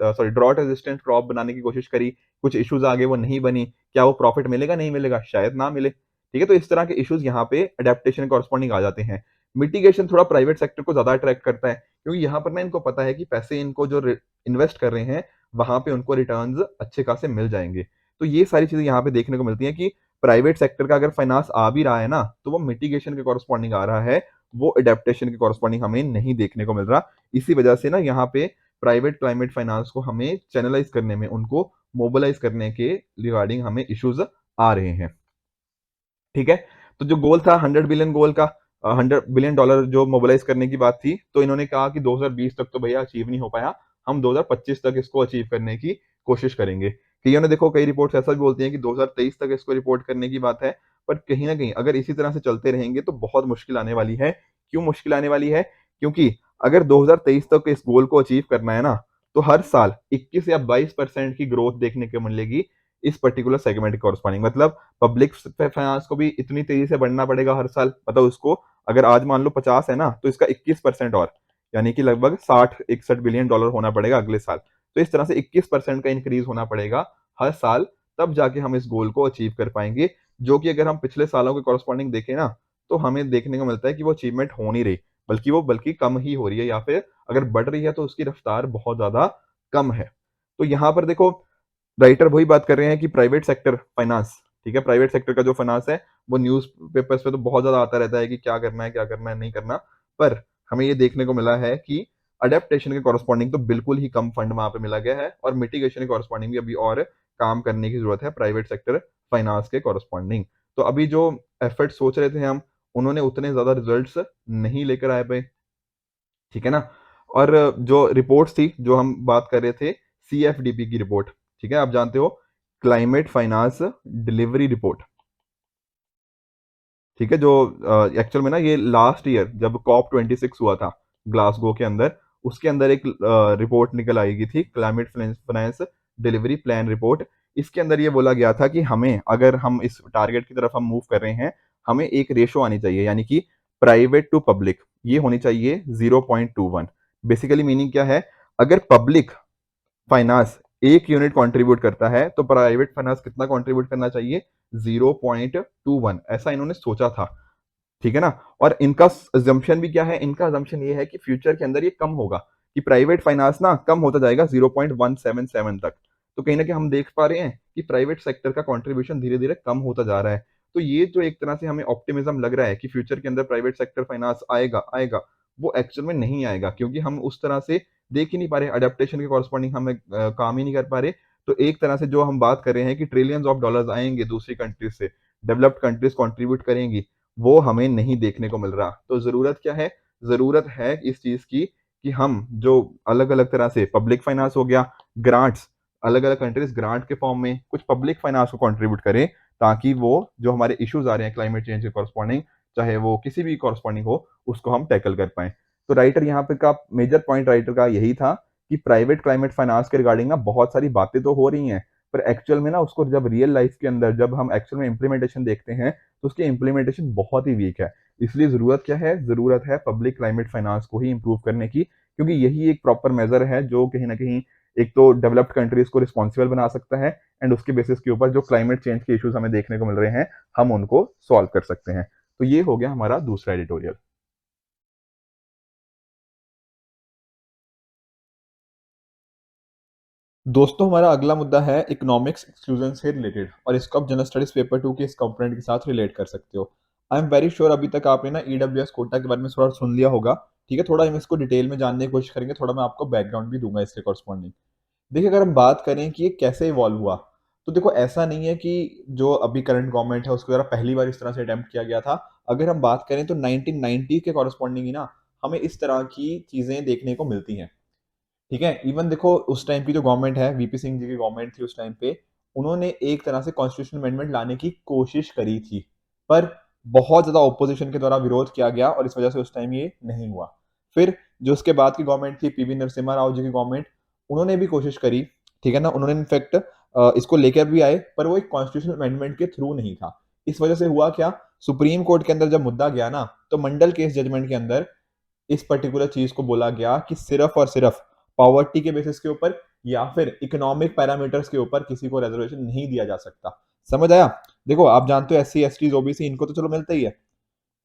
sorry drought resistant crop बनाने की कोशिश करी, कुछ इश्यूज आगे वो नहीं बनी, क्या वो प्रॉफिट मिलेगा, नहीं मिलेगा, शायद ना मिले। ठीक है, तो इस तरह के इश्यूज यहाँ पे अडेप्टेशन कॉरस्पॉन्डिंग आ जाते हैं। मिटिगेशन थोड़ा प्राइवेट सेक्टर को ज्यादा अट्रैक्ट करता है, क्योंकि यहाँ पर ना इनको पता है कि पैसे इनको जो इन्वेस्ट कर रहे हैं वहां पे उनको रिटर्न्स अच्छे खासे मिल जाएंगे। तो ये सारी चीजें यहाँ पे देखने को मिलती है कि प्राइवेट सेक्टर का अगर फाइनेंस आ भी रहा है ना, तो वो मिटिगेशन के कॉरस्पॉन्डिंग आ रहा है, वो अडेप्टेशन के कॉरस्पॉन्डिंग हमें नहीं देखने को मिल रहा। इसी वजह से ना यहाँ पे प्राइवेट क्लाइमेट फाइनेंस को हमें चैनलाइज करने में, उनको मोबिलाइज करने के रिगार्डिंग हमें इश्यूज आ रहे हैं। ठीक है, तो जो गोल था 100 बिलियन गोल का, $100 बिलियन जो मोबिलाइज करने की बात थी, तो इन्होंने कहा कि 2020 तक तो भैया अचीव नहीं हो पाया, हम 2025 तक इसको अचीव करने की कोशिश करेंगे। कईयों ने देखो, कई रिपोर्ट्स ऐसा भी बोलती हैं कि 2023 तक इसको रिपोर्ट करने की बात है। पर कहीं ना कहीं अगर इसी तरह से चलते रहेंगे तो बहुत मुश्किल आने वाली है। क्यों मुश्किल आने वाली है, क्योंकि अगर 2023 तक इस गोल को अचीव करना है ना, तो हर साल 21 या 22% की ग्रोथ देखने को मिलेगी इस पर्टिकुलर सेगमेंट के कॉरस्पॉन्डिंग। मतलब पब्लिक फाइनेंस को भी इतनी तेजी से बढ़ना पड़ेगा हर साल, मतलब उसको अगर आज मान लो 50 है ना, तो इसका 21% और, यानी कि लगभग 60-61 बिलियन डॉलर होना पड़ेगा अगले साल। तो इस तरह से 21% का इंक्रीज होना पड़ेगा हर साल, तब जाके हम इस गोल को अचीव कर पाएंगे। जो कि अगर हम पिछले सालों के कॉरस्पॉन्डिंग देखें ना, तो हमें देखने को मिलता है कि वो अचीवमेंट हो नहीं रही, बल्कि कम ही हो रही है, या फिर अगर बढ़ रही है तो उसकी रफ्तार बहुत ज्यादा कम है। तो यहाँ पर देखो, राइटर वही बात कर रहे हैं कि प्राइवेट सेक्टर फाइनेंस, ठीक है, प्राइवेट सेक्टर का जो फाइनेंस है वो न्यूज पेपर्स पे तो बहुत ज्यादा आता रहता है कि क्या करना है, क्या करना है, नहीं करना। पर हमें ये देखने को मिला है कि अडेप्टेशन के कॉरस्पॉन्डिंग तो बिल्कुल ही कम फंड वहां पे मिला गया है, और मिटिगेशन के कॉरस्पॉन्डिंग भी अभी और काम करने की जरूरत है प्राइवेट सेक्टर फाइनेंस के कॉरस्पॉन्डिंग। तो अभी जो एफर्ट सोच रहे थे हम, उन्होंने उतने ज्यादा रिजल्ट्स नहीं लेकर आए पे। ठीक है ना, और जो रिपोर्ट्स थी जो हम बात कर रहे थे, सीएफडीपी की रिपोर्ट, ठीक है, आप जानते हो, क्लाइमेट फाइनेंस डिलीवरी रिपोर्ट। ठीक है, जो एक्चुअल में ना ये लास्ट ईयर जब COP26 हुआ था ग्लासगो के अंदर, उसके अंदर एक रिपोर्ट निकल आएगी थी, climate finance delivery plan report. इसके अंदर ये बोला गया था कि हमें, अगर हम इस टारगेट की तरफ हम मूव कर रहे हैं, हमें एक रेशो आनी चाहिए, यानी कि प्राइवेट टू पब्लिक ये होनी चाहिए 0.21। बेसिकली मीनिंग क्या है, अगर पब्लिक फाइनेंस 1 यूनिट कंट्रीब्यूट करता है तो प्राइवेट फाइनेंस कितना कंट्रीब्यूट करना चाहिए? 0.21, ऐसा इन्होंने सोचा था। ठीक है ना? और इनका अजम्पशन भी क्या है? इनका अजम्पशन ये है कि फ्यूचर के अंदर ये कम होगा, कि प्राइवेट फाइनेंस ना कम होता जाएगा 0.177 तक। तो कहीं ना कहीं हम देख पा रहे हैं कि प्राइवेट सेक्टर का कंट्रीब्यूशन धीरे धीरे कम होता जा रहा है। तो ये जो एक तरह से हमें ऑप्टिमिज्म लग रहा है कि फ्यूचर के अंदर प्राइवेट सेक्टर फाइनेंस आएगा आएगा, वो एक्चुअल में नहीं आएगा, क्योंकि हम उस तरह से देख ही नहीं पा रहे, अडेप्टेशन के कॉरस्पॉन्डिंग हम काम ही नहीं कर पा रहे। तो एक तरह से जो हम बात कर रहे हैं कि ट्रिलियंस ऑफ डॉलर्स आएंगे दूसरी कंट्रीज से, डेवलप्ड कंट्रीज कंट्रीब्यूट करेंगी, वो हमें नहीं देखने को मिल रहा। तो ज़रूरत क्या है? ज़रूरत है इस चीज़ की कि हम जो अलग-अलग तरह से पब्लिक फाइनेंस हो गया, ग्रांट्स, अलग-अलग कंट्रीज़ ग्रांट के फॉर्म में कुछ पब्लिक फाइनेंस को कंट्रीब्यूट करें, ताकि वो जो हमारे इश्यूज़ आ रहे हैं क्लाइमेट चेंज के कॉरस्पॉन्डिंग, चाहे वो किसी भी कॉरस्पॉन्डिंग हो, उसको हम टैकल कर पाएँ। तो राइटर यहाँ पे का मेजर पॉइंट राइटर का यही था कि प्राइवेट क्लाइमेट फाइनेंस के रिगार्डिंग ना बहुत सारी बातें तो हो रही हैं, पर एक्चुअल में ना उसको जब रियल लाइफ के अंदर जब हम एक्चुअल में इम्प्लीमेंटेशन देखते हैं, तो उसकी इम्प्लीमेंटेशन बहुत ही वीक है। इसलिए ज़रूरत क्या है? ज़रूरत है पब्लिक क्लाइमेट फाइनेंस को ही इम्प्रूव करने की, क्योंकि यही एक प्रॉपर मेजर है जो कहीं न कहीं एक तो डेवलप्ड कंट्रीज़ को रिस्पॉन्सिबल बना सकता है, एंड उसके बेसिस के ऊपर जो क्लाइमेट चेंज के इश्यूज़ हमें देखने को मिल रहे हैं, हम उनको सॉल्व कर सकते हैं। तो ये हो गया हमारा दूसरा एडिटोरियल। दोस्तों, हमारा अगला मुद्दा है इकोनॉमिक्स एक्सक्लूजन से रिलेटेड, और इसको आप जनरल स्टडीज पेपर 2 के इस कंपोनेंट के साथ रिलेट कर सकते हो। आई एम वेरी श्योर अभी तक आपने ना ईडब्ल्यूएस कोटा के बारे में थोड़ा सुन लिया होगा। ठीक है, थोड़ा हम इसको डिटेल में जानने की कोशिश करेंगे, थोड़ा मैं आपको बैकग्राउंड भी दूंगा इसके कॉरस्पॉन्डिंग। देखिए, अगर हम बात करें कि ये कैसे इवॉल्व हुआ, तो देखो ऐसा नहीं है कि जो अभी करंट गवर्नमेंट है उसके द्वारा पहली बार इस तरह से अटेम्प्ट किया गया था। अगर हम बात करें तो 1990 के कॉरस्पॉन्डिंग ही ना हमें इस तरह की चीजें देखने को मिलती हैं। ठीक है, इवन देखो उस टाइम की जो गवर्नमेंट है, वीपी सिंह जी की गवर्नमेंट थी उस टाइम पे, उन्होंने एक तरह से कॉन्स्टिट्यूशन अमेंडमेंट लाने की कोशिश करी थी, पर बहुत ज्यादा ऑपोजिशन के द्वारा विरोध किया गया और इस वजह से उस टाइम ये नहीं हुआ। फिर जो उसके बाद की गवर्नमेंट थी, पीवी नरसिम्हा राव जी की गवर्नमेंट, उन्होंने भी कोशिश करी। ठीक है ना, उन्होंने इनफैक्ट इसको लेकर भी आए, पर वो एक कॉन्स्टिट्यूशन अमेंडमेंट के थ्रू नहीं था। इस वजह से हुआ क्या, सुप्रीम कोर्ट के अंदर जब मुद्दा गया ना, तो मंडल केस जजमेंट के अंदर इस पर्टिकुलर चीज को बोला गया कि सिर्फ और सिर्फ पॉवर्टी के बेसिस के ऊपर या फिर इकोनॉमिक पैरामीटर्स के ऊपर किसी को रिजर्वेशन नहीं दिया जा सकता। समझ आया? देखो, आप जानते हो एससी एसटी ओबीसी इनको तो चलो मिलता ही है,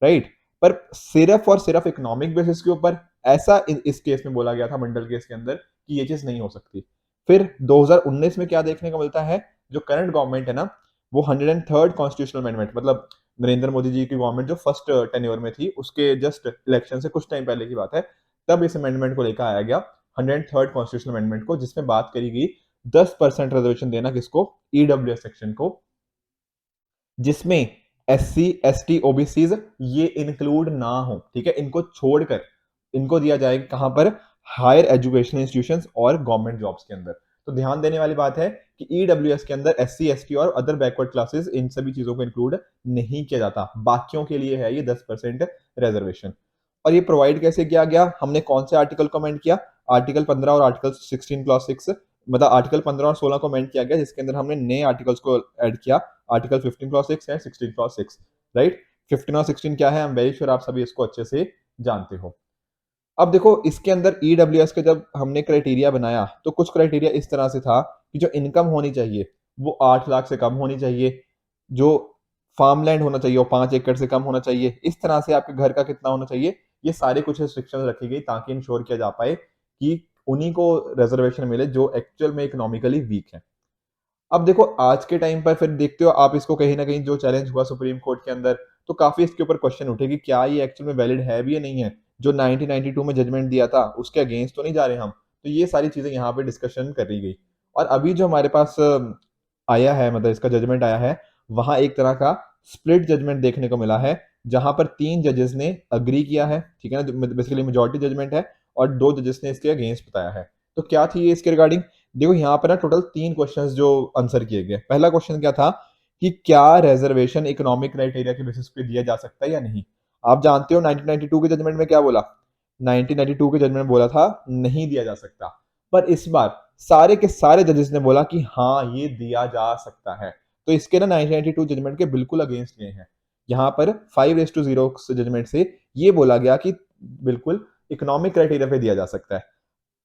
राइट? पर सिर्फ और सिर्फ इकोनॉमिक बेसिस के ऊपर ऐसा इस केस में बोला गया था, मंडल केस के अंदर, कि ये चीज नहीं हो सकती। फिर 2019 में क्या देखने को मिलता है, जो करंट गवर्नमेंट है ना, वो 103rd कॉन्स्टिट्यूशनल अमेंडमेंट, मतलब नरेंद्र मोदी जी की गवर्नमेंट जो फर्स्ट टेन्योर में थी, उसके जस्ट इलेक्शन से कुछ टाइम पहले की बात है, तब इस अमेंडमेंट को लेकर आया गया, 103rd कॉन्स्टिट्यूशनल अमेंडमेंट को, जिसमें बात करी गई 10% रिजर्वेशन देना किसको? ईडब्ल्यूएस सेक्शन को, जिसमें एससी एसटी ओबीसीज ये इंक्लूड ना हो। ठीक है, इनको छोड़कर इनको दिया जाएगा कहां पर? हायर एजुकेशन इंस्टीट्यूशंस और गवर्नमेंट जॉब्स के अंदर। तो ध्यान देने वाली बात है कि ईडब्ल्यूएस के अंदर एससी एसटी और अदर बैकवर्ड क्लासेस, इन सभी चीजों को इंक्लूड नहीं किया जाता, बाकियों के लिए है ये 10% रिजर्वेशन। और ये प्रोवाइड कैसे किया गया? हमने कौन से आर्टिकल को अमेंड किया? आर्टिकल 15 और आर्टिकल 16 क्लॉज 6, मतलब आर्टिकल 15 और 16 को अमेंड किया गया, जिसके अंदर हमने नए आर्टिकल्स को ऐड किया, आर्टिकल 15 क्लॉज 6 है, 16 क्लॉज 6, राइट? 15 और 16 क्या है? आई एम वेरी श्योर आप सभी इसको अच्छे से जानते हो। अब देखो, इसके अंदर ईडब्ल्यूएस के जब हमने क्राइटेरिया बनाया, तो कुछ क्राइटेरिया इस तरह से था कि जो इनकम होनी चाहिए वो 8 लाख से कम होनी चाहिए, जो फार्मलैंड होना चाहिए वो 5 एकड़ से कम होना चाहिए, इस तरह से आपके घर का कितना होना चाहिए, ये सारे कुछ रिस्ट्रिक्शन रखी गई ताकि इंश्योर किया जा पाए कि उन्हीं को रिजर्वेशन मिले जो एक्चुअल में इकोनॉमिकली वीक है। अब देखो, आज के टाइम पर फिर देखते हो आप इसको, कहीं ना कहीं जो चैलेंज हुआ सुप्रीम कोर्ट के अंदर, तो काफी इसके ऊपर क्वेश्चन उठे कि क्या ये एक्चुअल में वैलिड है भी या नहीं है। जो 1992 में जजमेंट दिया था उसके अगेंस्ट तो नहीं जा रहे हम। तो ये सारी चीजें यहाँ पे डिस्कशन करी गई। और अभी जो हमारे पास आया है, मतलब इसका जजमेंट आया है, वहां एक तरह का स्प्लिट जजमेंट देखने को मिला है, जहां पर 3 जजेस ने अग्री किया है। ठीक है ना, बेसिकली मेजोरिटी जजमेंट है, और 2 जजेस ने इसके अगेंस्ट बताया है। तो क्या थी ये इसके रिगार्डिंग? देखो, यहाँ पर ना टोटल 3 क्वेश्चंस जो आंसर किए गए। पहला क्वेश्चन क्या था कि क्या रिजर्वेशन इकोनॉमिक क्राइटेरिया के बेसिस पे दिया जा सकता है या नहीं। आप जानते हो 1992 के जजमेंट में क्या बोला? 1992 के जजमेंट में बोला था नहीं दिया जा सकता, पर इस बार सारे के सारे जजेस ने बोला कि हाँ ये दिया जा सकता है। तो इसके ना 1992 जजमेंट के बिल्कुल अगेंस्ट गए हैं। यहाँ पर 5:0 जजमेंट से ये बोला गया कि बिल्कुल इकोनॉमिक क्राइटेरिया पे दिया जा सकता है।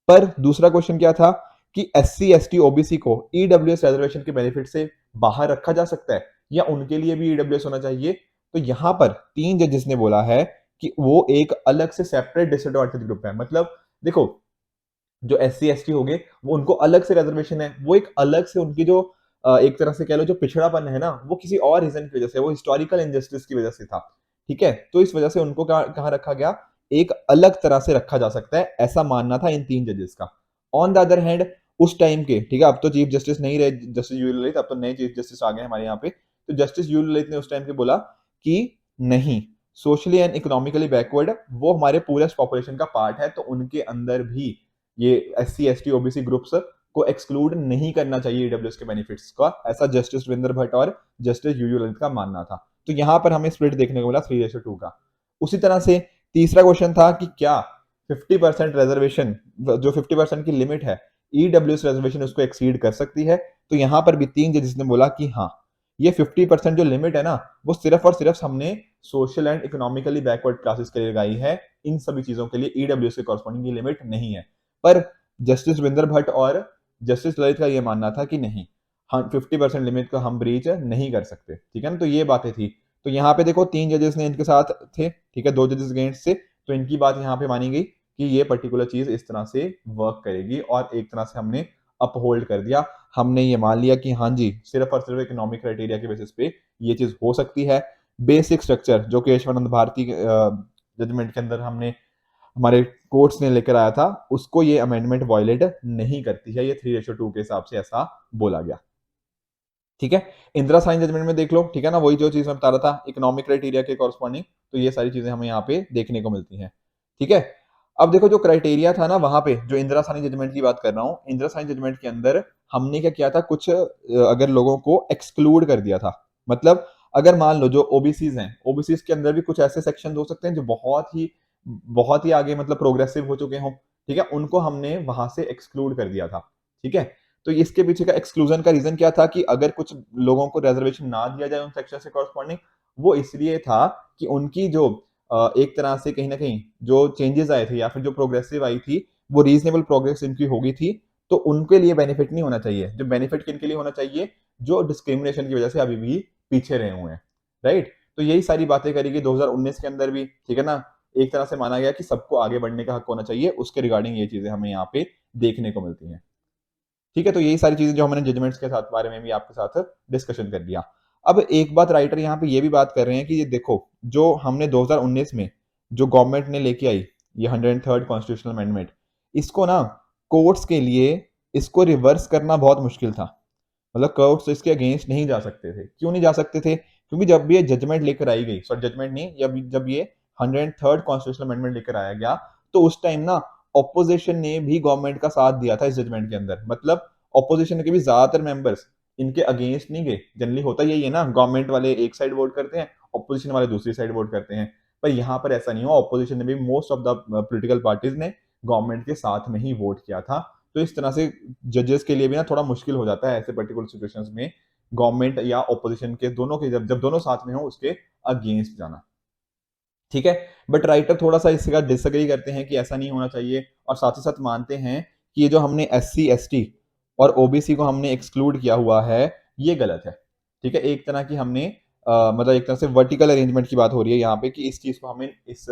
पर दूसरा क्वेश्चन क्या था कि एससी एसटी ओबीसी को ईडब्ल्यूएस रिजर्वेशन के बेनिफिट से बाहर रखा जा सकता है या उनके लिए भी ईडब्ल्यूएस होना चाहिए। तो यहां पर तीन जजेस ने बोला है कि वो एक अलग से सेपरेट डिसएडवांटेज ग्रुप है। मतलब देखो, जो एस सी एस टी हो गए वो उनको अलग से रिजर्वेशन है, वो एक अलग से उनकी जो एक तरह से कह लो जो पिछड़ापन है ना, वो किसी और रीजन की वजह से, वो हिस्टोरिकल इनजस्टिस की वजह से था। ठीक है, तो इस वजह से उनको कहाँ रखा गया, एक अलग तरह से रखा जा सकता है, ऐसा मानना था इन तीन जजेस का। ऑन द अदर हैंड उस टाइम के, ठीक है, अब तो चीफ जस्टिस नहीं रहे जस्टिस यूयू ललित, अब तो नए चीफ जस्टिस आ गए हमारे यहाँ पे। तो जस्टिस यूयू ललित ने उस टाइम पे बोला कि नहीं, सोशली एंड इकोनॉमिकली बैकवर्ड वो हमारे पूरे पॉपुलेशन का पार्ट है, तो उनके अंदर भी ये S C S T OBC groups को एक्सक्लूड नहीं करना चाहिए ईडब्ल्यूएस के बेनिफिट्स का, ऐसा जस्टिस सुरेंद्र भट्ट और जस्टिस यूयू ललित का मानना था। तो यहां पर हमें स्प्लिट देखने को मिला 3:2 का। उसी तरह से तीसरा क्वेश्चन था कि क्या 50% रिजर्वेशन, जो 50% की लिमिट है, ईडब्ल्यूएस रिजर्वेशन उसको एक्सीड कर सकती है। तो यहां पर भी तीन जजेस ने बोला कि हाँ, ये 50% जो लिमिट है ना, वो सिर्फ और सिर्फ हमने social and economically backward classes के लिए लगाई है, इन सभी चीजों के लिए ईडब्ल्यूएस के कॉरस्पॉन्डिंग की लिमिट नहीं है। पर जस्टिस रविंदर भट्ट और जस्टिस ललित का यह मानना था कि नहीं, हाँ 50% लिमिट का हम ब्रीच नहीं कर सकते। ठीक है ना, तो ये बातें थी। तो यहाँ पे देखो तीन जजेस ने इनके साथ थे, ठीक है, दो जजेस अगेंस्ट से, तो इनकी बात यहाँ पे मानी गई कि ये पर्टिकुलर चीज इस तरह से वर्क करेगी, और एक तरह से हमने अपहोल्ड कर दिया। हमने ये मान लिया कि हाँ जी, सिर्फ और सिर्फ इकोनॉमिक क्राइटेरिया के बेसिस पे ये चीज हो सकती है। बेसिक स्ट्रक्चर जो केशवानंद भारती जजमेंट के अंदर हमने हमारे कोर्ट्स ने लेकर आया था, उसको ये अमेंडमेंट वायलेट नहीं करती है, ये 3:2 के हिसाब से ऐसा बोला गया। ठीक है, इंदिरा साइन जजमेंट में देख लो, ठीक है ना, वही जो चीज मैं बता रहा था इकोनॉमिक क्राइटेरिया के कॉरस्पॉन्डिंग, तो ये सारी चीजें हमें यहाँ पे देखने को मिलती हैं। ठीक है, अब देखो जो क्राइटेरिया था ना वहां पे, जो इंदिरा सानी जजमेंट की बात कर रहा हूँ, इंदिरा सानी जजमेंट के अंदर हमने क्या किया था, कुछ अगर लोगों को एक्सक्लूड कर दिया था। मतलब अगर मान लो जो ओबीसीज हैं, ओबीसीज के अंदर भी कुछ ऐसे सेक्शन हो सकते हैं जो बहुत ही आगे मतलब प्रोग्रेसिव हो चुके हों, ठीक है, उनको हमने वहां से एक्सक्लूड कर दिया था। ठीक है, तो इसके पीछे का एक्सक्लूजन का रीजन क्या था कि अगर कुछ लोगों को रिजर्वेशन ना दिया जाए उन सेक्शन से कॉरस्पॉन्डिंग, वो इसलिए था कि उनकी जो एक तरह से कहीं ना कहीं जो चेंजेस आए थे या फिर जो प्रोग्रेसिव आई थी, वो रीजनेबल प्रोग्रेस इनकी होगी थी, तो उनके लिए बेनिफिट नहीं होना चाहिए। जो बेनिफिट किन के लिए होना चाहिए, जो डिस्क्रिमिनेशन की वजह से अभी भी पीछे रहे हुए हैं। राइट, तो यही सारी बातें करेगी 2019 के अंदर भी। ठीक है ना, एक तरह से माना गया कि सबको आगे बढ़ने का हक होना चाहिए, उसके रिगार्डिंग ये चीजें हमें यहाँ पे देखने को मिलती हैं। ठीक है, तो यही सारी चीजें जो हमने जजमेंट्स के साथ बारे में भी आपके साथ डिस्कशन कर दिया। अब एक बात राइटर यहाँ पे ये भी बात कर रहे हैं कि ये देखो, जो हमने 2019 में जो गवर्नमेंट ने लेके आई ये 103rd कॉन्स्टिट्यूशनल अमेंडमेंट, इसको ना कोर्ट्स के लिए इसको रिवर्स करना बहुत मुश्किल था। मतलब कोर्ट्स इसके अगेंस्ट नहीं जा सकते थे। क्यों नहीं जा सकते थे? क्योंकि जब ये जजमेंट लेकर आई गई, सॉरी जजमेंट नहीं, जब ये 103rd कॉन्स्टिट्यूशनल अमेंडमेंट लेकर आया गया, तो उस टाइम ना ऑपोजिशन ने भी गवर्नमेंट का साथ दिया था इस जजमेंट के अंदर। मतलब ऑपोजिशन के भी ज्यादातर मेंबर्स इनके अगेंस्ट नहीं गए। जनरली होता यही है ना, गवर्नमेंट वाले एक साइड वोट करते हैं, ऑपोजिशन वाले दूसरी साइड वोट करते हैं। पर यहाँ पर ऐसा नहीं हुआ, ऑपोजिशन ने भी, most of the political parties ने गवर्नमेंट के साथ में ही वोट किया था। तो इस तरह से जजेस के लिए भी ना थोड़ा मुश्किल हो जाता है ऐसे पर्टिकुलर सिचुएशंस में, गवर्नमेंट या ऑपोजिशन के दोनों के, जब जब दोनों साथ में हो उसके अगेंस्ट जाना। ठीक है, बट राइटर थोड़ा सा इसका डिसएग्री करते हैं कि ऐसा नहीं होना चाहिए, और साथ ही साथ मानते हैं कि ये जो हमने एस सी एस टी और ओबीसी को हमने एक्सक्लूड किया हुआ है, ये गलत है। ठीक है, एक तरह की हमने मतलब एक तरह से वर्टिकल अरेंजमेंट की बात हो रही है यहाँ पे कि इस चीज को हमें इस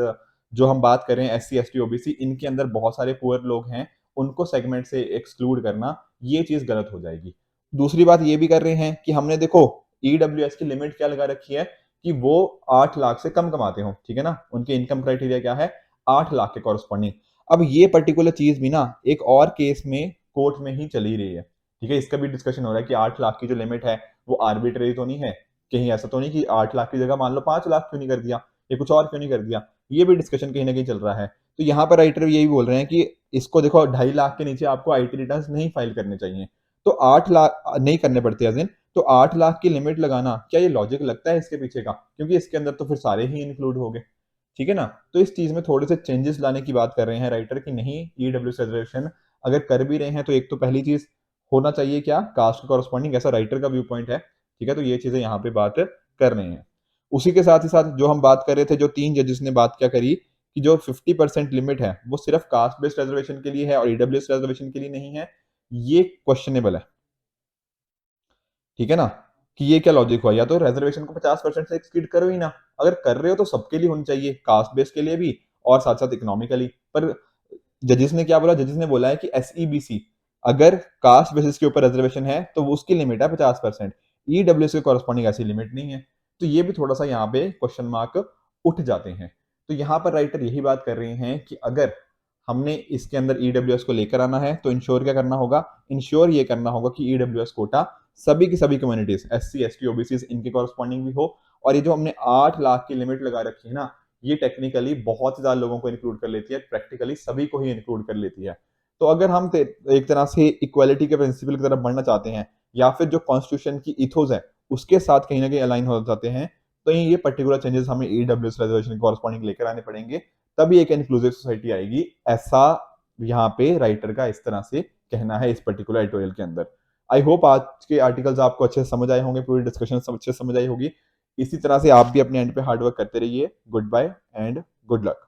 जो हम बात कर रहे हैं S C S T OBC, इनके अंदर बहुत सारे पुअर लोग हैं, उनको सेगमेंट से एक्सक्लूड करना, ये चीज गलत हो जाएगी। दूसरी बात ये भी कर रहे हैं कि हमने देखो ईडब्ल्यूएस की लिमिट क्या लगा रखी है कि वो 8 लाख से कम कमाते हो। ठीक है ना, उनके इनकम क्राइटेरिया क्या है, 8 लाख के कॉरस्पॉन्डिंग। अब ये पर्टिकुलर चीज भी ना एक और केस में कोर्ट में ही चली रही है। ठीक है, इसका भी डिस्कशन हो रहा है कि 8 लाख की जो लिमिट है वो आर्बिट्रेरी तो नहीं है, कहीं ऐसा तो नहीं कि 8 लाख की जगह मान लो 5 लाख क्यों नहीं कर दिया, या कुछ और क्यों नहीं कर दिया। ये भी डिस्कशन कहीं ना कहीं चल रहा है। तो यहाँ पर राइटर यही बोल रहे हैं कि इसको देखो, 2.5 लाख के नीचे आपको आईटी रिटर्न्स नहीं फाइल करने चाहिए, तो 8 लाख नहीं करने पड़ते अजिन। तो 8 लाख की लिमिट लगाना, क्या ये लॉजिक लगता है इसके पीछे का? क्योंकि इसके अंदर तो फिर सारे ही इंक्लूड हो गए। ठीक है ना, तो इस चीज में थोड़े से चेंजेस लाने की बात कर रहे हैं राइटर की नहीं, ईडब्ल्यू रिजर्वेशन अगर कर भी रहे हैं तो एक तो पहली चीज होना चाहिए क्या, कास्ट कॉरस्पॉन्डिंग, ऐसा राइटर का व्यू पॉइंट है। ठीक है, तो ये चीजें यहाँ पे बात कर रहे हैं। उसी के साथ ही साथ जो हम बात कर रहे थे, जो तीन जजेस ने बात क्या करी कि जो 50% लिमिट है वो सिर्फ कास्ट बेस्ड रिजर्वेशन के लिए है और ईडब्ल्यूएस रिजर्वेशन के लिए नहीं है, ये क्वेश्चनेबल है। ठीक है ना, कि ये क्या लॉजिक हुआ, या तो रिजर्वेशन को 50% से एक्सीड करो ही ना, अगर कर रहे हो तो सबके लिए होनी चाहिए, कास्ट बेस के लिए भी और साथ साथ इकोनॉमिकली। पर जजेस ने क्या बोला, जजेस ने बोला है कि एसईबीसी अगर कास्ट बेसिस के ऊपर रिजर्वेशन है तो वो उसकी लिमिट है 50%, ईडब्ल्यूएस के कॉरस्पॉन्डिंग ऐसी लिमिट नहीं है। तो ये भी थोड़ा सा यहाँ पे क्वेश्चन मार्क उठ जाते हैं। तो यहाँ पर राइटर यही बात कर रहे हैं कि अगर हमने इसके अंदर ईडब्ल्यूएस को लेकर आना है तो इंश्योर क्या करना होगा, इंश्योर ये करना होगा कि ईडब्ल्यूएस कोटा सभी की सभी कम्युनिटीज एससी एसटी ओबीसी इनके कॉरस्पॉन्डिंग भी हो। और ये जो हमने 8 लाख की लिमिट लगा रखी है ना, ये टेक्निकली बहुत ज्यादा लोगों को इंक्लूड कर लेती है, प्रैक्टिकली सभी को ही इंक्लूड कर लेती है। तो अगर हम एक तरह से इक्वालिटी के प्रिंसिपल की तरफ बढ़ना चाहते हैं या फिर जो कॉन्स्टिट्यूशन की इथोस है उसके साथ कहीं ना कहीं अलाइन हो जाते हैं, तो ये पर्टिकुलर चेंजेस हमें ईडब्ल्यूएस रिजर्वेशन कॉरस्पॉन्डिंग लेकर आने पड़ेंगे, तभी एक इंक्लूसिव सोसाइटी आएगी। ऐसा यहाँ पे राइटर का इस तरह से कहना है इस पर्टिकुलर एडिटोरियल के अंदर। आई होप आज के आर्टिकल्स आपको अच्छे से समझ आए होंगे, पूरी डिस्कशन सब अच्छे से समझ आई होगी। इसी तरह से आप भी अपने एंड पे हार्डवर्क करते रहिए। Good bye and good luck.